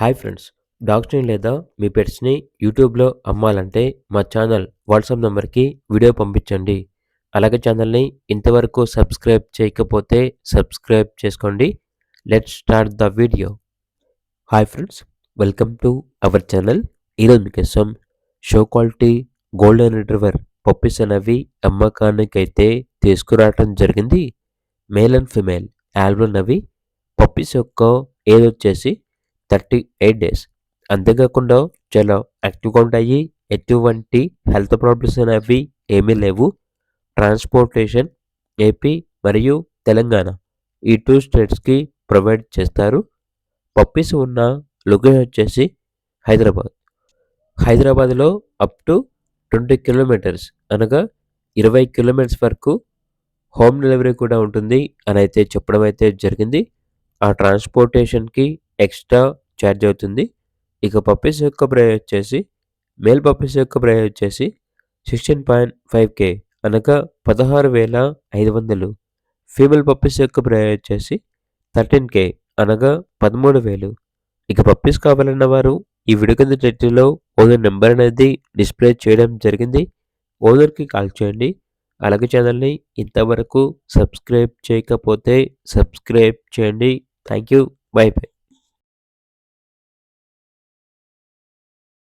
Hi friends, డాగ్స్ని లేదా మీ పెట్స్ని యూట్యూబ్లో అమ్మాలంటే మా ఛానల్ వాట్సాప్ నెంబర్కి వీడియో పంపించండి. అలాగే ఛానల్ని ఇంతవరకు సబ్స్క్రైబ్ చేయకపోతే సబ్స్క్రైబ్ చేసుకోండి. Let's start the video. Hi friends, welcome to our channel. ఈరోజు మీకోసం show quality golden retriever puppies అనేవి అమ్మకానికైతే తీసుకురావటం జరిగింది. మేల్ అండ్ ఫిమేల్ ఆల్బమ్ అవి. పప్పీస్ యొక్క ఏజ్ వచ్చేసి 38 డేస్. అంతేకాకుండా చాలా యాక్టివ్గా ఉంటాయి. ఎటువంటి హెల్త్ ప్రాబ్లమ్స్ అనేవి ఏమీ లేవు. ట్రాన్స్పోర్టేషన్ ఏపీ మరియు తెలంగాణ ఈ 2 స్టేట్స్కి ప్రొవైడ్ చేస్తారు. పప్పీస్ ఉన్న లొకేషన్ వచ్చేసి హైదరాబాద్లో అప్ టు 20 కిలోమీటర్స్ అనగా 20 కిలోమీటర్స్ వరకు హోమ్ డెలివరీ కూడా ఉంటుంది అని అయితే చెప్పడం అయితే జరిగింది. ఆ ట్రాన్స్పోర్టేషన్కి ఎక్స్ట్రా ఛార్జ్ అవుతుంది. ఇక పప్పీస్ యొక్క ప్రైస్ వచ్చేసి మేల్ పప్పీస్ యొక్క ప్రైస్ వచ్చేసి 16.5K అనగా 16,500. ఫీమేల్ పప్పీస్ యొక్క ప్రైస్ వచ్చేసి 13K అనగా 13,000. ఇక పప్పీస్ కావాలన్న వారు ఈ వీడియో కింద టైటిల్లో ఓనర్ నెంబర్ అనేది డిస్ప్లే చేయడం జరిగింది. ఓనర్కి కాల్ చేయండి. అలాగే ఛానల్ని ఇంతవరకు సబ్స్క్రైబ్ చేయకపోతే సబ్స్క్రైబ్ చేయండి. Thank you. By by.